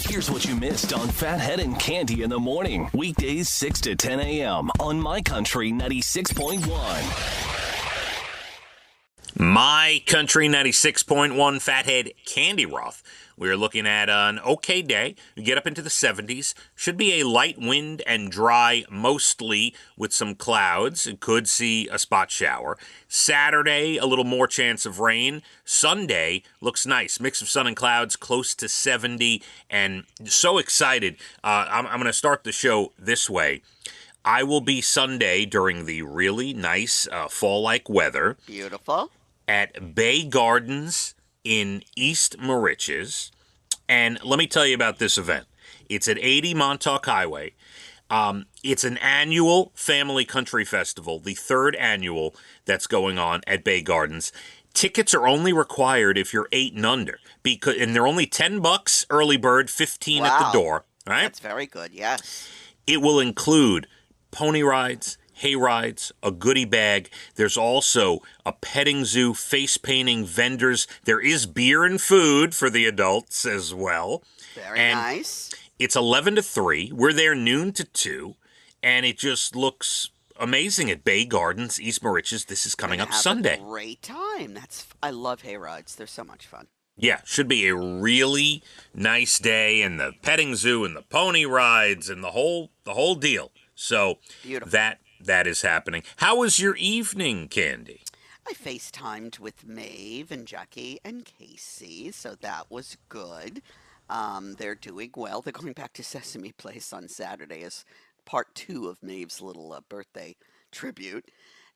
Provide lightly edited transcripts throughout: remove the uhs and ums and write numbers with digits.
Here's what you missed on Phathead and Cande in the morning. Weekdays 6 to 10 a.m. on My Country 96.1. My Country 96.1 Phathead Cande Roth. We're looking at an okay day. We get up into the 70s. Should be a light wind and dry, mostly with some clouds. Could see a spot shower. Saturday, a little more chance of rain. Sunday looks nice. Mix of sun and clouds, close to 70. And so excited. I'm going to start the show this way. I will be Sunday during the really nice fall-like weather. Beautiful. At Bay Gardens in East Moriches. And let me tell you about this event. It's at 80 Montauk Highway. It's an annual family country festival, the third annual that's going on at Bay Gardens. Tickets are only required if you're 8 and under, and they're only $10 early bird, 15 at the door. Right? That's very good, yes. It will include pony rides, hay rides, a goodie bag. There's also a petting zoo, face painting, vendors. There is beer and food for the adults as well. Very nice. It's 11 to 3. We're there noon to 2. And it just looks amazing at Bay Gardens, East Moriches. This is coming up Sunday. A great time. I love hay rides. They're so much fun. Yeah, should be a really nice day, and the petting zoo and the pony rides and the whole deal. So beautiful. That is happening. How was your evening, Cande? I FaceTimed with Maeve and Jackie and Casey, so that was good. They're doing well. They're going back to Sesame Place on Saturday as part 2 of Maeve's little birthday tribute.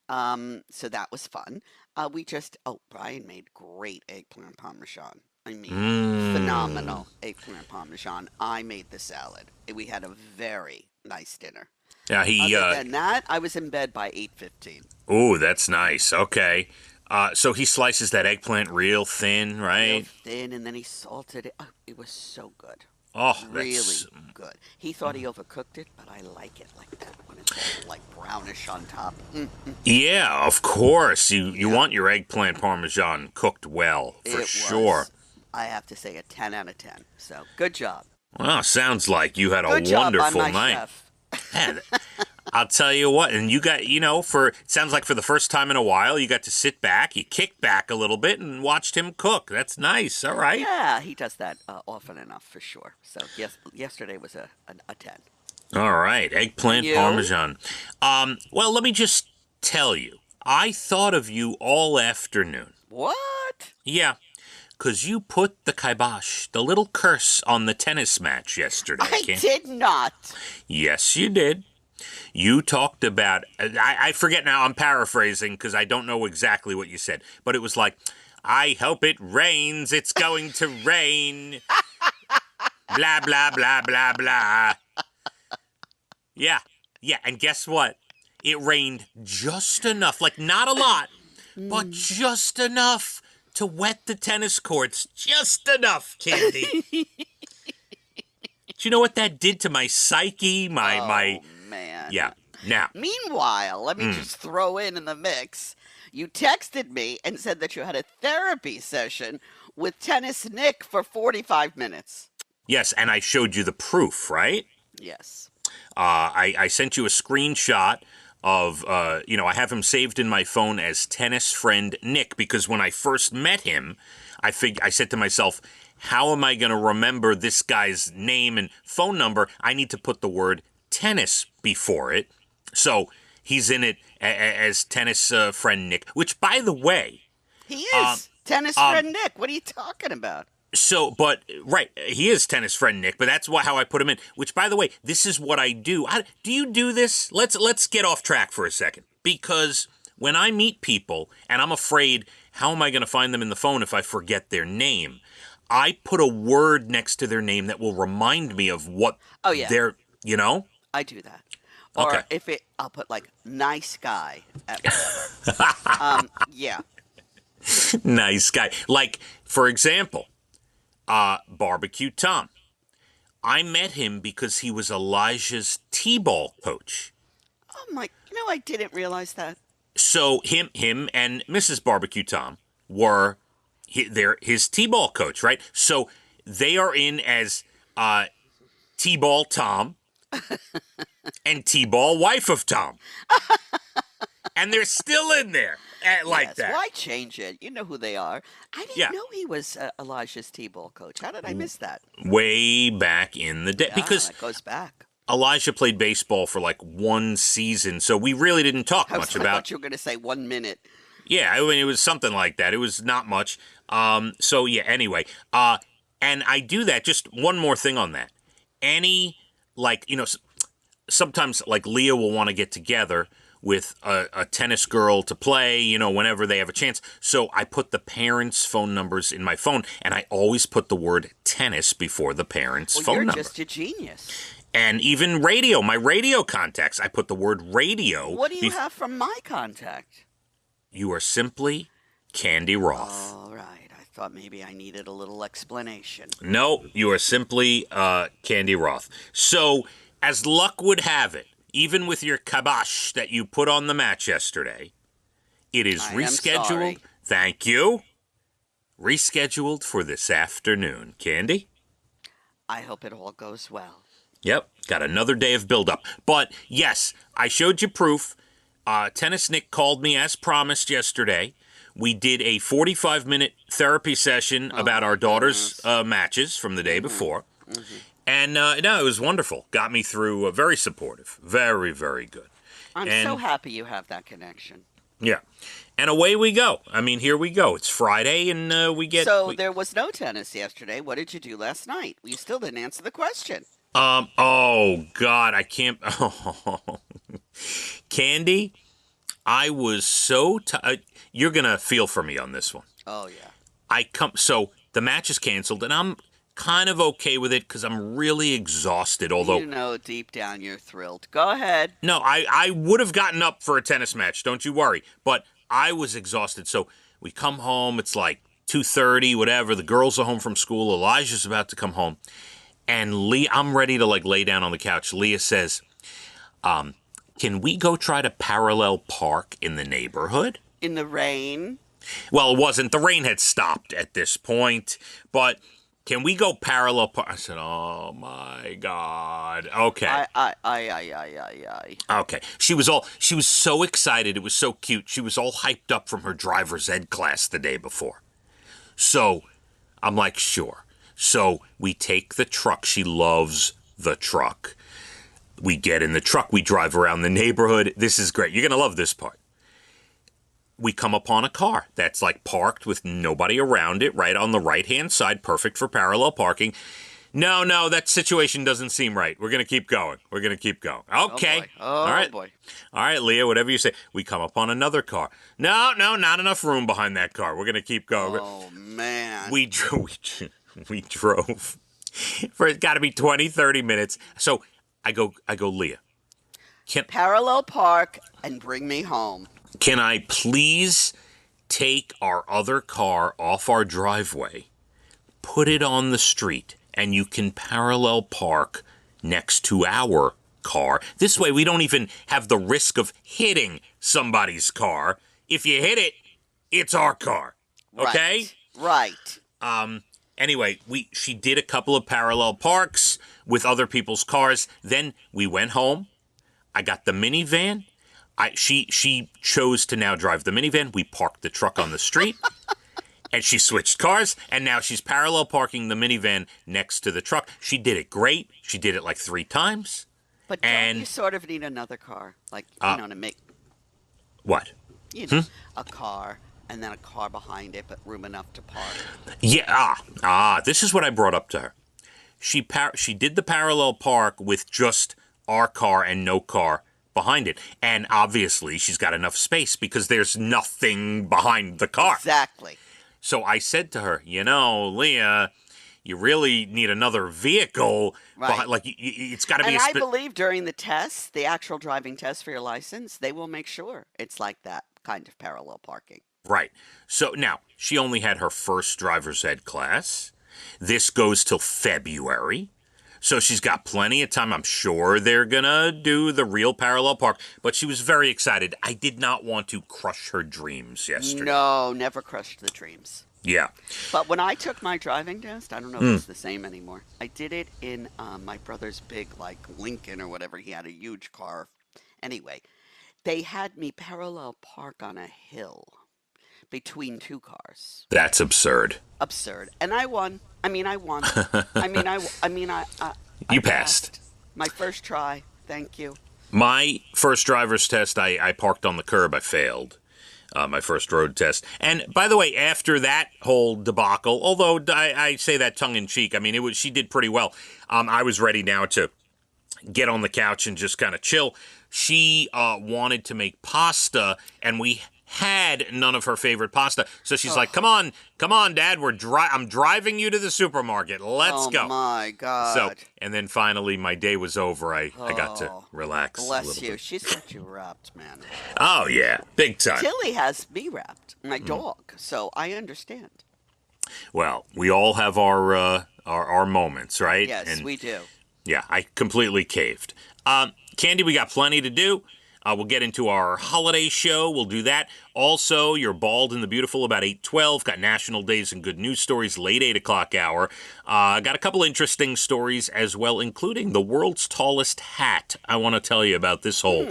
So that was fun. Brian made great eggplant parmesan. I mean, phenomenal eggplant parmesan. I made the salad. We had a very nice dinner. Yeah, Other than that, I was in bed by 8:15. Oh, that's nice. Okay. So he slices that eggplant real thin, right? Real thin, and then he salted it. Oh, it was so good. Oh, really good. He thought he overcooked it, but I like it like that when it's all like brownish on top. Yeah, of course. You want your eggplant parmesan cooked well, for sure. I have to say a 10 out of 10. So good job. Well, sounds like you had a good job wonderful on my night. Chef. Man, I'll tell you what, and you got, it sounds like for the first time in a while, you got to sit back, you kicked back a little bit and watched him cook. That's nice. All right. Yeah, he does that often enough for sure. So yes, yesterday was a 10. All right, eggplant parmesan. Well, let me just tell you, I thought of you all afternoon. What? Yeah. Because you put the kibosh, the little curse, on the tennis match yesterday. I did not. Yes, you did. You talked about, I forget now, I'm paraphrasing because I don't know exactly what you said, but it was like, I hope it rains, it's going to rain. Blah, blah, blah, blah, blah. Yeah, and guess what? It rained just enough, like not a lot, but just enough to wet the tennis courts, just enough, Cande. Do you know what that did to my psyche? My man. Yeah. Now. Meanwhile, let me just throw in the mix. You texted me and said that you had a therapy session with Tennis Nick for 45 minutes. Yes, and I showed you the proof, right? Yes. I sent you a screenshot of, I have him saved in my phone as Tennis Friend Nick, because when I first met him, I said to myself, how am I going to remember this guy's name and phone number? I need to put the word tennis before it. So he's in it as Tennis Friend Nick, which, by the way... He is Tennis Friend Nick. What are you talking about? So, right, he is Tennis Friend Nick, but that's how I put him in, which, by the way, this is what I do. Do you do this? Let's get off track for a second, because when I meet people, and I'm afraid, how am I going to find them in the phone if I forget their name? I put a word next to their name that will remind me of what they're, I do that. Or I'll put like nice guy at whatever. Yeah. Nice guy. Like, for example, Barbecue Tom. I met him because he was Elijah's T-ball coach. Oh my, I didn't realize that. So him and Mrs. Barbecue Tom were his T-ball coach, right? So they are in as T-Ball Tom and T-Ball wife of Tom. And they're still in there like Yes. that. Why change it? You know who they are. I Yeah. didn't know he was Elijah's T-ball coach. How did I miss that? Way back in the day. Yeah, Because that goes back. Elijah played baseball for like one season, so we really didn't talk I much thought about. you were going to say 1 minute. Yeah, I mean, it was something like that. It was not much. So yeah. Anyway, and I do that. Just one more thing on that. Any like sometimes like Leah will want to get together with a tennis girl to play, whenever they have a chance. So I put the parents' phone numbers in my phone, and I always put the word tennis before the parents' Well, phone you're number. just a genius. And even radio, my radio contacts, I put the word radio. What do you have from my contact? You are simply Candy Roth. All right. I thought maybe I needed a little explanation. No, you are simply Candy Roth. So, as luck would have it, even with your kibosh that you put on the match yesterday, it is I am rescheduled. sorry. Thank you. Rescheduled for this afternoon. Candy? I hope it all goes well. Yep, got another day of build-up. But, yes, I showed you proof. Tennis Nick called me as promised yesterday. We did a 45-minute therapy session about our daughter's matches from the day before. Mm-hmm. And, no, it was wonderful. Got me through, very supportive. Very, very good. I'm so happy you have that connection. Yeah. And away we go. I mean, here we go. It's Friday, and we get... So there was no tennis yesterday. What did you do last night? You still didn't answer the question. Oh, God, I can't... Oh. Candy, I was so... You're going to feel for me on this one. Oh, yeah. So, the match is canceled, and I'm kind of okay with it because I'm really exhausted, although... You know, deep down you're thrilled. Go ahead. No, I would have gotten up for a tennis match, don't you worry. But I was exhausted, so we come home, it's like 2:30, whatever. The girls are home from school. Elijah's about to come home. And I'm ready to, lay down on the couch. Leah says, can we go try to parallel park in the neighborhood? In the rain? Well, it wasn't. The rain had stopped at this point, but... Can we go parallel park? I said, oh, my God. Okay. Okay. She was so excited. It was so cute. She was all hyped up from her driver's ed class the day before. So I'm like, sure. So we take the truck. She loves the truck. We get in the truck. We drive around the neighborhood. This is great. You're going to love this part. We come upon a car that's parked with nobody around it, right on the right-hand side, perfect for parallel parking. No, that situation doesn't seem right. We're going to keep going. Okay. Oh, boy. All right, Leah, whatever you say. We come upon another car. No, not enough room behind that car. We're going to keep going. Oh, man. We drove for it's got to be 20, 30 minutes. So I go, Leah. Parallel park and bring me home. Can I please take our other car off our driveway, put it on the street, and you can parallel park next to our car? This way we don't even have the risk of hitting somebody's car. If you hit it, it's our car. Okay? Right. Anyway, she did a couple of parallel parks with other people's cars. Then we went home. I got the minivan. She chose to now drive the minivan. We parked the truck on the street, and she switched cars, and now she's parallel parking the minivan next to the truck. She did it great. She did it 3 times. But don't you sort of need another car? To make... What? A car, and then a car behind it, but room enough to park. Yeah, this is what I brought up to her. She did the parallel park with just our car and no car behind it. And obviously she's got enough space because there's nothing behind the car. Exactly. So I said to her, Leah, you really need another vehicle. Right. It's got to be and I believe during the test, the actual driving test for your license, they will make sure it's like that kind of parallel parking. Right. So now, she only had her first driver's ed class. This goes till February. So she's got plenty of time. I'm sure they're going to do the real parallel park. But she was very excited. I did not want to crush her dreams yesterday. No, never crushed the dreams. Yeah. But when I took my driving test, I don't know if it's the same anymore. I did it in my brother's big, like, Lincoln or whatever. He had a huge car. Anyway, they had me parallel park on a hill between two cars. That's absurd. Absurd. And I won. I mean, I won. I You passed. My first try. Thank you. My first driver's test, I parked on the curb. I failed. My first road test. And by the way, after that whole debacle, although I say that tongue in cheek, I mean, she did pretty well. I was ready now to get on the couch and just kind of chill. She wanted to make pasta, and we had none of her favorite pasta. So she's like, come on, Dad, I'm driving you to the supermarket. Let's go. Oh, my God. So, and then finally my day was over. I got to relax a Bless little you. bit. She's got you wrapped, man. Oh, yeah, big time. Tilly has me wrapped, my dog, so I understand. Well, we all have our moments, right? Yes, and we do. Yeah, I completely caved. Candy, we got plenty to do. We'll get into our holiday show. We'll do that. Also, You're Bald and the Beautiful about 8:12. Got national days and good news stories late 8 o'clock hour. Got a couple interesting stories as well, including the world's tallest hat. I want to tell you about this whole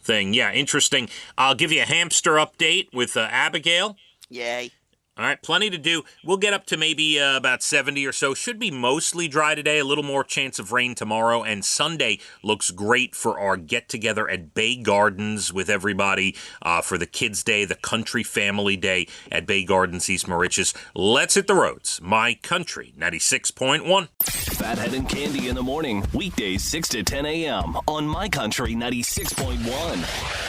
thing. Yeah, interesting. I'll give you a hamster update with Abigail. Yay. All right, plenty to do. We'll get up to maybe about 70 or so. Should be mostly dry today, a little more chance of rain tomorrow. And Sunday looks great for our get-together at Bay Gardens with everybody for the Kids' Day, the Country Family Day at Bay Gardens, East Moriches. Let's hit the roads. My Country 96.1. Phathead and Cande in the morning, weekdays 6 to 10 a.m. on My Country 96.1.